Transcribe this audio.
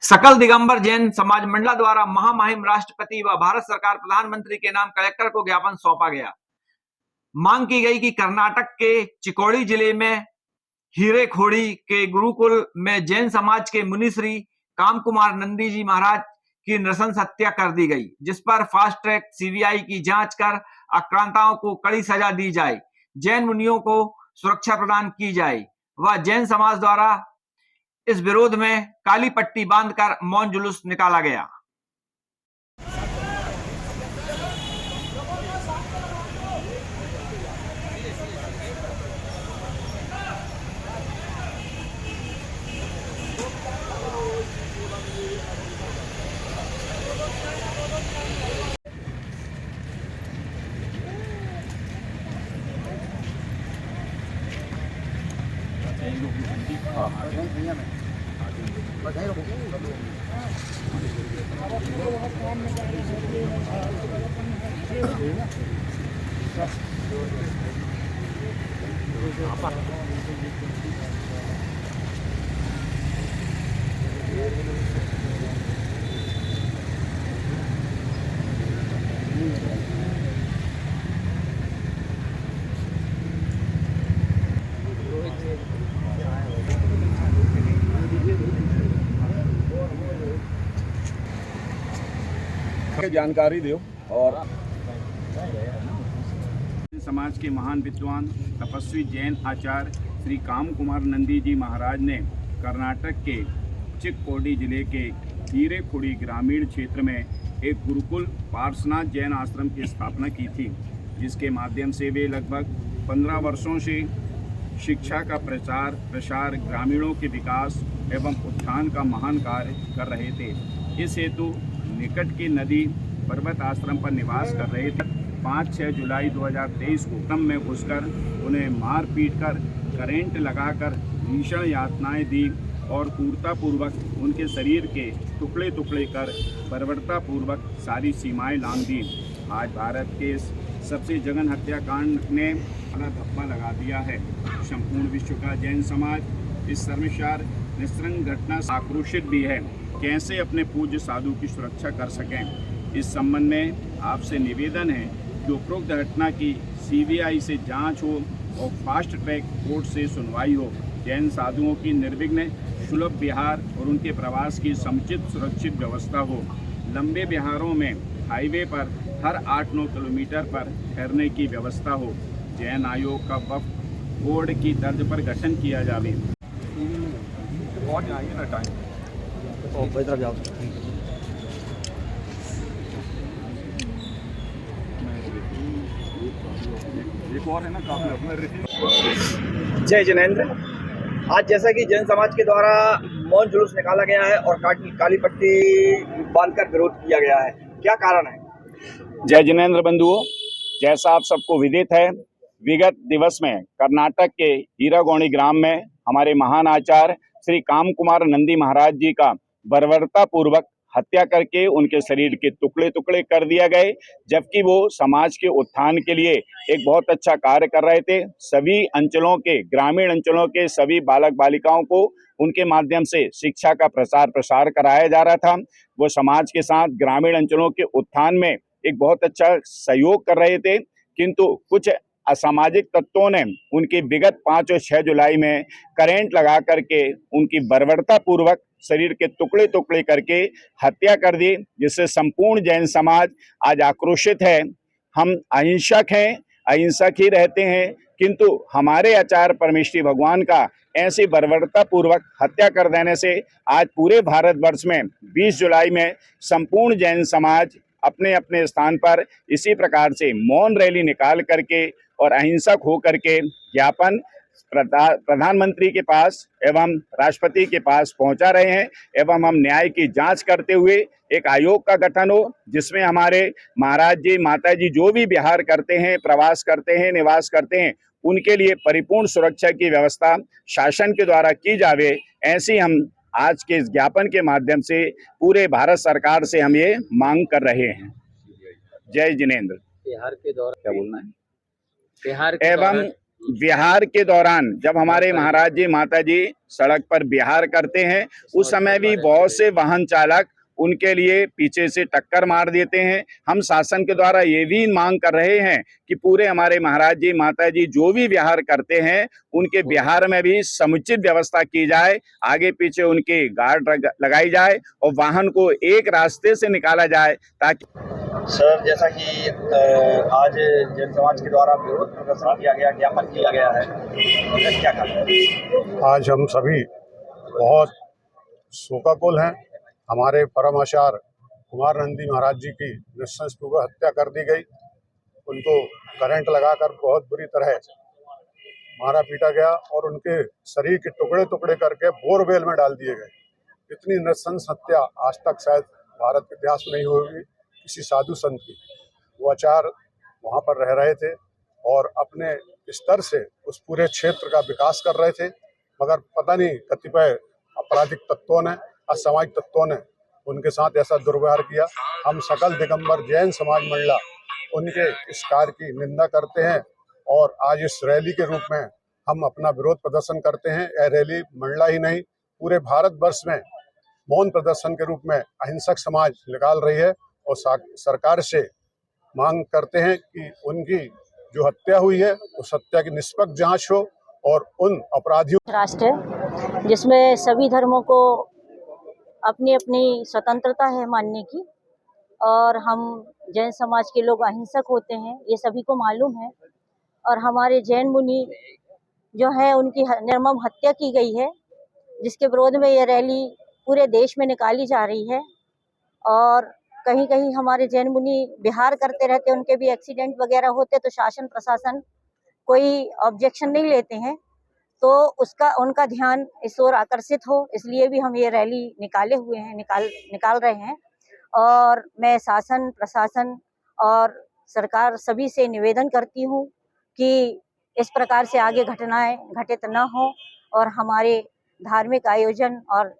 सकल दिगंबर जैन समाज मंडला द्वारा महामहिम राष्ट्रपति व भारत सरकार प्रधानमंत्री के नाम कलेक्टर को ज्ञापन सौंपा गया। मांग की गई कि कर्नाटक के चिकोड़ी जिले में हीरेखोड़ी के गुरुकुल में जैन समाज के मुनि श्री काम कुमार नंदी जी महाराज की नृशंस हत्या कर दी गई, जिस पर फास्ट ट्रैक सीबीआई की जांच कर आक्रांताओं को कड़ी सजा दी जाए, जैन मुनियों को सुरक्षा प्रदान की जाए व जैन समाज द्वारा इस विरोध में काली पट्टी बांधकर मौन जुलूस निकाला गया। जानकारी दो। और समाज के महान विद्वान तपस्वी जैन आचार्य श्री काम कुमार नंदी जी महाराज ने कर्नाटक के चिक्कोडी जिले के हीरेखोड़ी ग्रामीण क्षेत्र में एक गुरुकुल पार्श्वनाथ जैन आश्रम की स्थापना की थी, जिसके माध्यम से वे लगभग 15 वर्षों से शिक्षा का प्रचार प्रसार, ग्रामीणों के विकास एवं उत्थान का महान कार्य कर रहे थे। इस हेतु निकट की नदी पर्वत आश्रम पर निवास कर रहे थे। 5-6 जुलाई 2023 को क्रम में घुसकर उन्हें मार पीट कर करेंट लगाकर भीषण यातनाएं दी और क्रूरतापूर्वक उनके शरीर के टुकड़े टुकड़े कर बर्बरतापूर्वक सारी सीमाएं लांघ दी। आज भारत के सबसे जघन्य हत्याकांड ने बड़ा धब्बा लगा दिया है। संपूर्ण विश्व का जैन समाज इस शर्मसार निस्संग घटना से आक्रोशित भी है। कैसे अपने पूज्य साधु की सुरक्षा कर सकें, इस संबंध में आपसे निवेदन है कि उपरोक्त घटना की सीबीआई से जांच हो और फास्ट ट्रैक कोर्ट से सुनवाई हो। जैन साधुओं की निर्विघ्न सुलभ विहार और उनके प्रवास की समुचित सुरक्षित व्यवस्था हो। लंबे विहारों में हाईवे पर हर 8-9 किलोमीटर पर ठहरने की व्यवस्था हो। जैन आयोग का वक्फ बोर्ड की तर्ज पर गठन किया जाए। एक और है ना, जय जिनेंद्र। आज जैसा कि जैन समाज के द्वारा मौन जुलूस निकाला गया है और काली पट्टी बांधकर विरोध किया गया है, क्या कारण है? जय जिनेंद्र बंधुओं, जैसा आप सबको विदित है, विगत दिवस में कर्नाटक के हीरागोणी ग्राम में हमारे महान आचार्य श्री काम कुमार नंदी महाराज जी का बर्बरतापूर्वक हत्या करके उनके शरीर के टुकड़े टुकड़े कर दिया गए, जबकि वो समाज के उत्थान के लिए एक बहुत अच्छा कार्य कर रहे थे। सभी अंचलों के, ग्रामीण अंचलों के सभी बालक बालिकाओं को उनके माध्यम से शिक्षा का प्रसार प्रसार कराया जा रहा था। वो समाज के साथ ग्रामीण अंचलों के उत्थान में एक बहुत अच्छा सहयोग कर रहे थे, किंतु कुछ असामाजिक तत्वों ने उनकी विगत 5 और 6 जुलाई में करेंट लगा करके उनकी बर्बरतापूर्वक शरीर के टुकड़े टुकड़े करके हत्या कर दी, जिससे संपूर्ण जैन समाज आज आक्रोशित है। हम अहिंसक हैं, अहिंसक ही रहते हैं, किंतु हमारे आचार्य परमेश्वरी भगवान का ऐसी बर्बरतापूर्वक हत्या कर देने से आज पूरे भारतवर्ष में 20 जुलाई में संपूर्ण जैन समाज अपने अपने स्थान पर इसी प्रकार से मौन रैली निकाल करके और अहिंसक हो करके ज्ञापन प्रधानमंत्री के पास एवं राष्ट्रपति के पास पहुंचा रहे हैं। एवं हम न्याय की जांच करते हुए एक आयोग का गठन हो, जिसमें हमारे महाराज जी माता जी जो भी विहार करते हैं, प्रवास करते हैं, निवास करते हैं, उनके लिए परिपूर्ण सुरक्षा की व्यवस्था शासन के द्वारा की जावे। ऐसी हम आज के इस ज्ञापन के माध्यम से पूरे भारत सरकार से हम ये मांग कर रहे हैं। जय जिनेंद्र। बिहार के दौरान क्या बोलना है? बिहार के एवं विहार के दौरान जब हमारे महाराज जी माता जी सड़क पर विहार करते हैं, उस समय भी बहुत से वाहन चालक उनके लिए पीछे से टक्कर मार देते हैं। हम शासन के द्वारा ये भी मांग कर रहे हैं कि पूरे हमारे महाराज जी माता जी जो भी विहार करते हैं, उनके विहार में भी समुचित व्यवस्था की जाए, आगे पीछे उनके गार्ड लगाई जाए और वाहन को एक रास्ते से निकाला जाए ताकि। सर, जैसा कि आज जैन समाज के द्वारा विरोध प्रदर्शन किया गया, ज्ञापन किया गया है, क्या करें? आज हम सभी बहुत शोकाकुल हैं। हमारे परम आचार्य कुमार नंदी महाराज जी की नृशंसपूर्वक हत्या कर दी गई। उनको करंट लगाकर बहुत बुरी तरह मारा पीटा गया और उनके शरीर के टुकड़े टुकड़े करके बोरवेल में डाल दिए गए। इतनी नृशंस हत्या आज तक शायद भारत के इतिहास में नहीं हुई किसी साधु संत की। वो आचार्य वहाँ पर रह रहे थे और अपने स्तर से उस पूरे क्षेत्र का विकास कर रहे थे, मगर पता नहीं कतिपय आपराधिक तत्वों ने, असामाजिक तत्वों ने उनके साथ ऐसा दुर्व्यवहार किया। हम सकल दिगंबर जैन समाज मंडला उनके इस कार्य की निंदा करते हैं और आज इस रैली के रूप में हम अपना विरोध प्रदर्शन करते हैं। यह रैली मंडला ही नहीं, पूरे भारतवर्ष में मौन प्रदर्शन के रूप में अहिंसक समाज निकाल रही है और सरकार से मांग करते हैं कि उनकी जो हत्या हुई है उस हत्या की निष्पक्ष जांच हो और उन अपराधियों। राष्ट्र है जिसमें सभी धर्मों को अपनी अपनी स्वतंत्रता है मानने की, और हम जैन समाज के लोग अहिंसक होते हैं, ये सभी को मालूम है। और हमारे जैन मुनि जो है उनकी निर्मम हत्या की गई है, जिसके विरोध में ये रैली पूरे देश में निकाली जा रही है। और कहीं कहीं हमारे जैन मुनि विहार करते रहते, उनके भी एक्सीडेंट वगैरह होते तो शासन प्रशासन कोई ऑब्जेक्शन नहीं लेते हैं, तो उनका ध्यान इस ओर आकर्षित हो, इसलिए भी हम ये रैली निकाले हुए हैं, निकाल रहे हैं। और मैं शासन प्रशासन और सरकार सभी से निवेदन करती हूँ कि इस प्रकार से आगे घटनाएं घटित न हो और हमारे धार्मिक आयोजन और